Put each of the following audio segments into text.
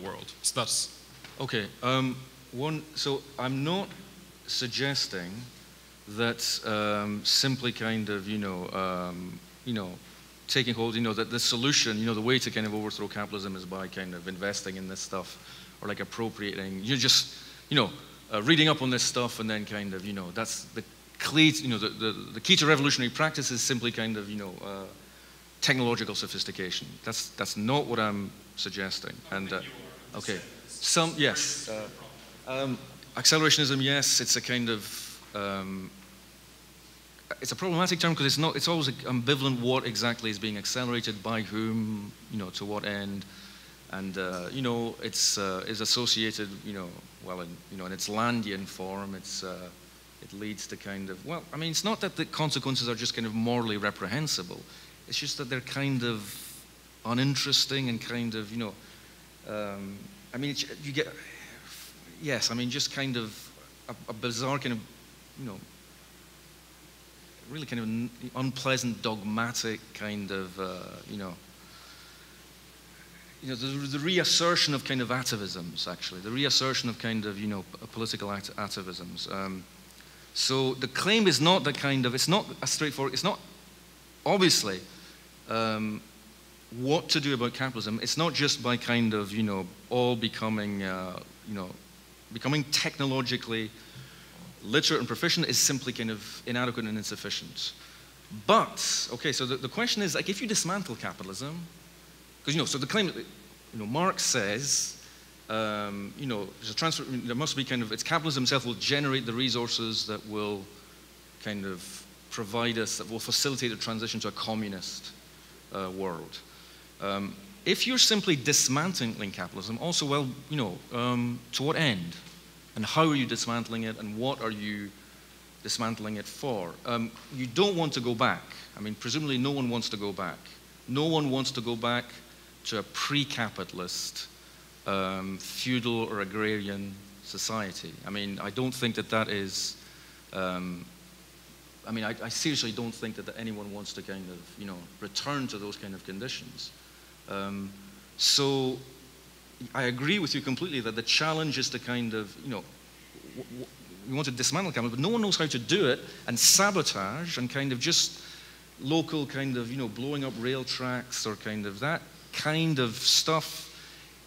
world. So that's... Okay, so I'm not suggesting that simply kind of, taking hold, that the solution, the way to kind of overthrow capitalism is by kind of investing in this stuff or like appropriating, reading up on this stuff and then kind of, that's the key, the key to revolutionary practice is simply kind of, technological sophistication. That's not what I'm suggesting. And okay, yes, accelerationism, yes, it's a kind of it's a problematic term because it's always ambivalent what exactly is being accelerated by whom, to what end, and it's is associated, well, in its Landian form, it leads to kind of, well, I mean, it's not that the consequences are just kind of morally reprehensible. It's just that they're kind of uninteresting and kind of, I mean, you get, yes, I mean, just kind of a bizarre kind of, really kind of unpleasant, dogmatic kind of, the reassertion of kind of atavisms, actually, the reassertion of kind of, political atavisms. So the claim is not the kind of, it's not a straightforward, it's not, obviously, what to do about capitalism. It's not just by kind of, all becoming, becoming technologically literate and proficient is simply kind of inadequate and insufficient. But, okay, so the question is, like, if you dismantle capitalism, because, so the claim, Marx says, there's a transfer, there must be kind of, it's capitalism itself will generate the resources that will kind of provide us, that will facilitate a transition to a communist world. If you're simply dismantling capitalism, also, well, to what end? And how are you dismantling it, and what are you dismantling it for? You don't want to go back. I mean, presumably no one wants to go back. No one wants to go back to a pre-capitalist, feudal or agrarian society. I mean, I don't think that is, I mean, I seriously don't think that anyone wants to kind of, return to those kind of conditions. So I agree with you completely that the challenge is to kind of, we want to dismantle capitalism, but no one knows how to do it, and sabotage and kind of just local kind of, blowing up rail tracks or kind of that kind of stuff,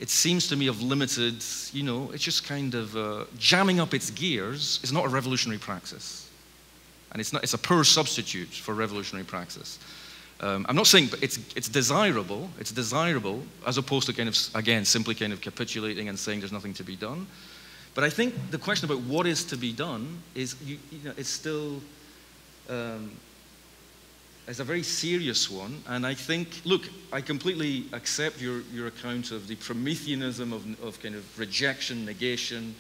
it seems to me of limited, it's just kind of jamming up its gears is not a revolutionary praxis. And it's a poor substitute for revolutionary praxis. I'm not saying, but it's desirable, as opposed to kind of, again, simply kind of capitulating and saying there's nothing to be done. But I think the question about what is to be done is, it's still, is a very serious one. And I think, look, I completely accept your account of the Prometheanism of kind of rejection, negation,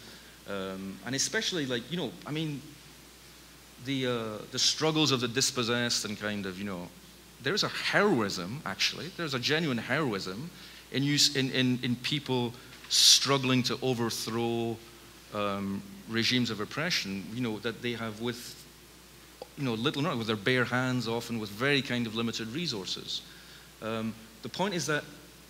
and especially like, I mean, the struggles of the dispossessed and kind of, there's a heroism, actually. There's a genuine heroism in people struggling to overthrow regimes of oppression, that they have with, little, not with their bare hands, often with very kind of limited resources. The point is that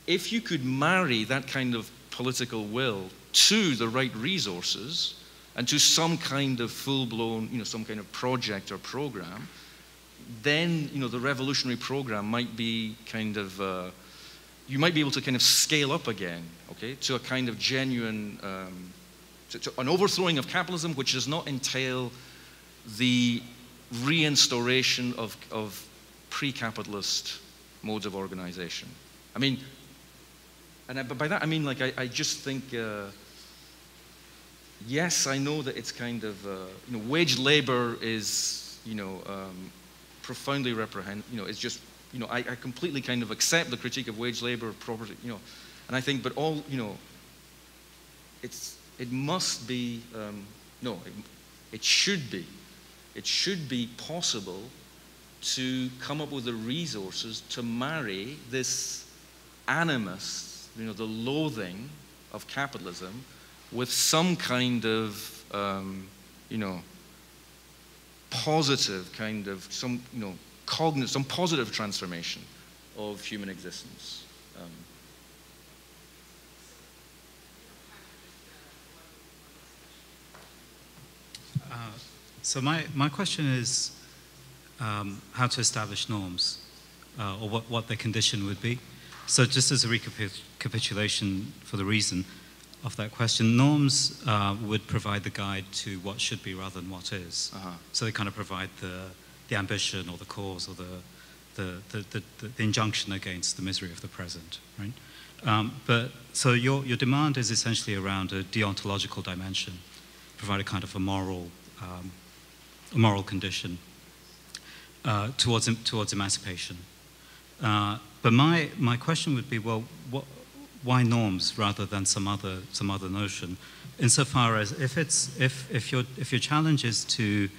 if you could marry that kind of political will to the right resources and to some kind of full-blown, some kind of project or program, then, the revolutionary program might be kind of, you might be able to kind of scale up again, okay, to a kind of genuine, to an overthrowing of capitalism, which does not entail the reinstauration of pre-capitalist modes of organization. I mean, but by that I mean, like, I just think, yes, I know that it's kind of, wage labor is, profoundly it's just, I completely kind of accept the critique of wage labor, property, and I think, but all, it must be, it should be possible to come up with the resources to marry this animus, the loathing of capitalism with some kind of, positive kind of, some positive transformation of human existence. So my question is how to establish norms, or what their condition would be. So just as a recapitulation for the reason of that question, norms would provide the guide to what should be rather than what is. So they kind of provide the ambition or the cause or the injunction against the misery of the present, right? But so your demand is essentially around a deontological dimension, provide a kind of a moral condition towards emancipation. But my question would be, well, why norms rather than some other notion? Insofar as if your challenge is to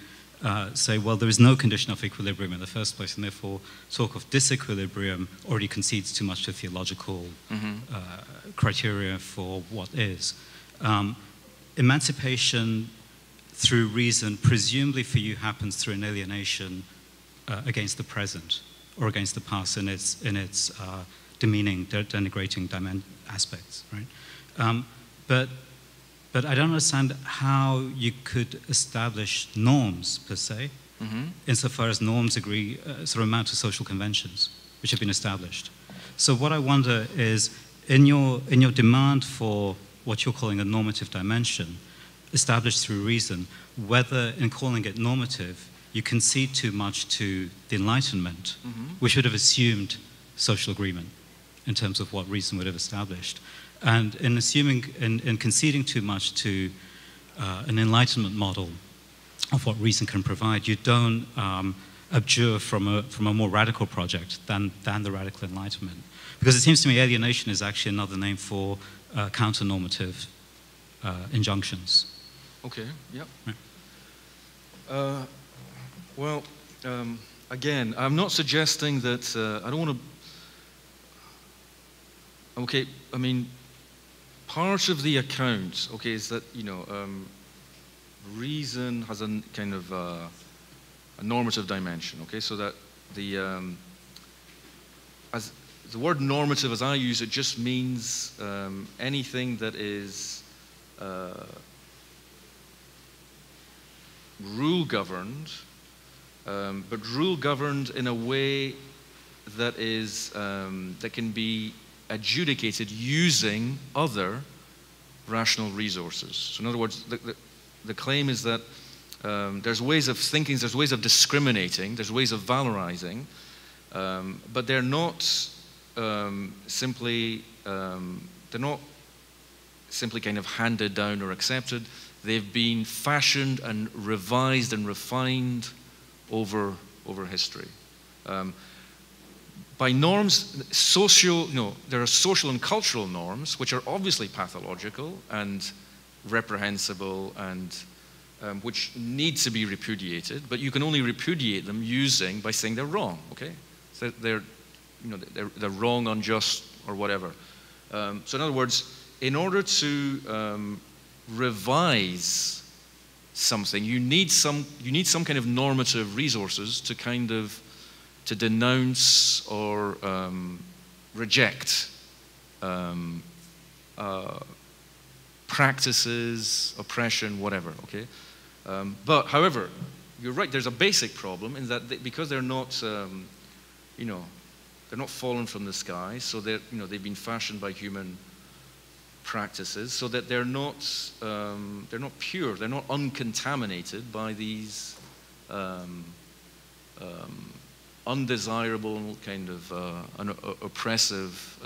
say, well, there is no condition of equilibrium in the first place, and therefore talk of disequilibrium already concedes too much to theological criteria for what is. Emancipation through reason, presumably for you, happens through an alienation against the present or against the past in its demeaning, denigrating aspects, right? But I don't understand how you could establish norms per se, insofar as norms sort of amount to social conventions which have been established. So what I wonder is, in your demand for what you're calling a normative dimension, established through reason, whether in calling it normative, you concede too much to the Enlightenment, which would have assumed social agreement in terms of what reason would have established. And in conceding too much to an Enlightenment model of what reason can provide, you don't abjure from a more radical project than the radical Enlightenment. Because it seems to me alienation is actually another name for counter-normative injunctions. Okay, yep. Right. Well, again, I'm not suggesting that, I don't want to, okay, I mean, part of the account, okay, is that, reason has a kind of a normative dimension, okay, so that as the word normative as I use it just means anything that is rule governed, but rule governed in a way that is that can be adjudicated using other rational resources. So in other words, the claim is that there's ways of thinking, there's ways of discriminating, there's ways of valorizing, but they're not simply kind of handed down or accepted. They've been fashioned and revised and refined over history. By norms, there are social and cultural norms which are obviously pathological and reprehensible and which need to be repudiated, but you can only repudiate them by saying they're wrong, okay? So they're wrong, unjust, or whatever. So in other words, in order to revise something, you need some kind of normative resources to denounce or reject practices, oppression, whatever, okay? But however, you're right, there's a basic problem in that because they're not, they're not fallen from the sky, so they've been fashioned by human practices, so that they're not pure, they're not uncontaminated by these undesirable kind of oppressive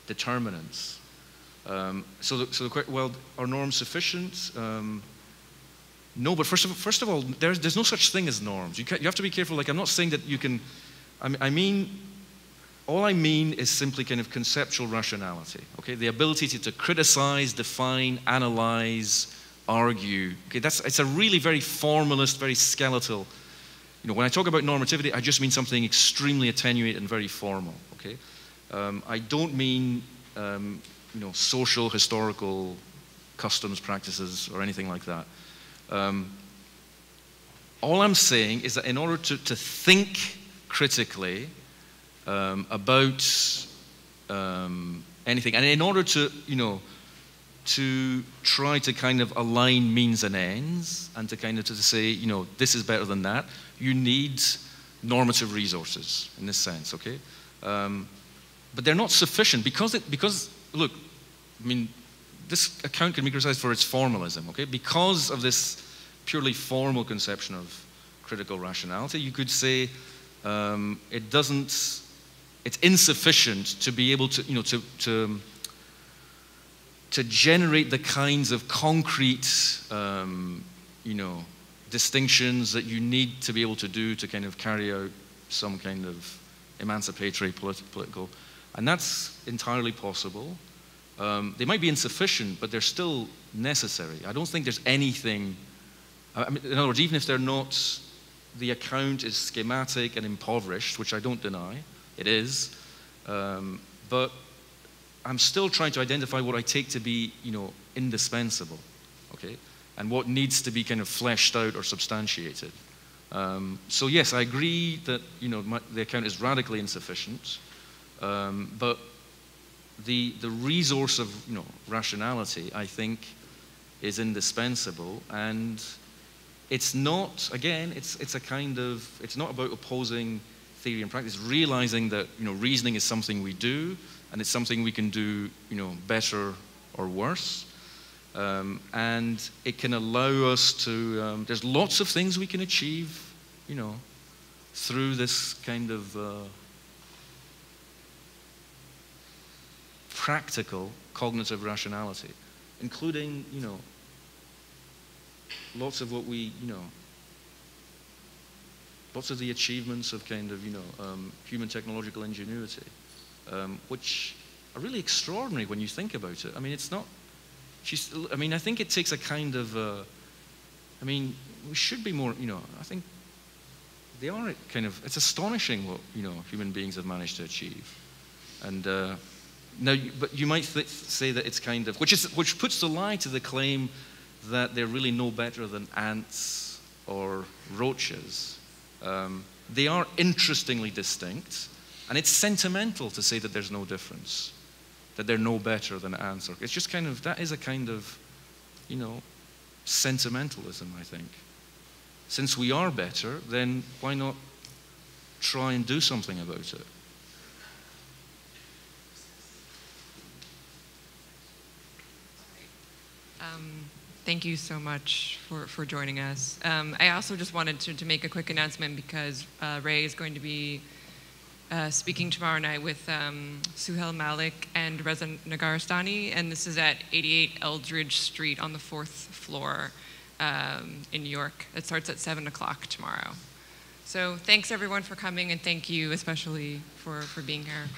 determinants. Well, are norms sufficient? No, but first of all, there's no such thing as norms. You have to be careful. Like, I'm not saying that you can. All I mean is simply kind of conceptual rationality. Okay, the ability to criticize, define, analyze, argue. Okay, it's a really very formalist, very skeletal. When I talk about normativity, I just mean something extremely attenuated and very formal. Okay, I don't mean social, historical customs, practices, or anything like that. All I'm saying is that in order to think critically about anything, and in order to to try to kind of align means and ends, and to kind of to say, you know, this is better than that. You need normative resources in this sense, okay? But they're not sufficient because look, I mean, this account can be criticized for its formalism, okay? Because of this purely formal conception of critical rationality, you could say it's insufficient to be able to, you know, to generate the kinds of concrete, you know, distinctions that you need to be able to do to kind of carry out some kind of emancipatory political, and that's entirely possible. They might be insufficient, but they're still necessary. I don't think there's anything, I mean, in other words, even if they're not, the account is schematic and impoverished, which I don't deny, it is, but I'm still trying to identify what I take to be, you know, indispensable, okay, and what needs to be kind of fleshed out or substantiated. So yes, I agree that, you know, the account is radically insufficient, but the resource of, you know, rationality, I think, is indispensable, and it's not, again, it's a kind of, it's not about opposing theory and practice, realizing that, you know, reasoning is something we do, and it's something we can do, you know, better or worse. And it can allow us to, there's lots of things we can achieve, you know, through this kind of practical cognitive rationality, including, you know, lots of what we, you know, lots of the achievements of kind of, you know, human technological ingenuity, which are really extraordinary when you think about it. I mean, it's not, I mean, I think it takes a kind of, I mean, we should be more, you know, I think they are kind of, it's astonishing what, you know, human beings have managed to achieve. And now, but you might say that it's kind of, which puts the lie to the claim that they're really no better than ants or roaches. They are interestingly distinct, and it's sentimental to say that there's no difference, that they're no better than ants. It's just kind of, that is a kind of, you know, sentimentalism, I think. Since we are better, then why not try and do something about it? Thank you so much for joining us. I also just wanted to make a quick announcement because Ray is going to be speaking tomorrow night with Suhail Malik and Reza Nagarstani, and this is at 88 Eldridge Street on the 4th floor in New York. It starts at 7 o'clock tomorrow. So thanks everyone for coming, and thank you especially for being here.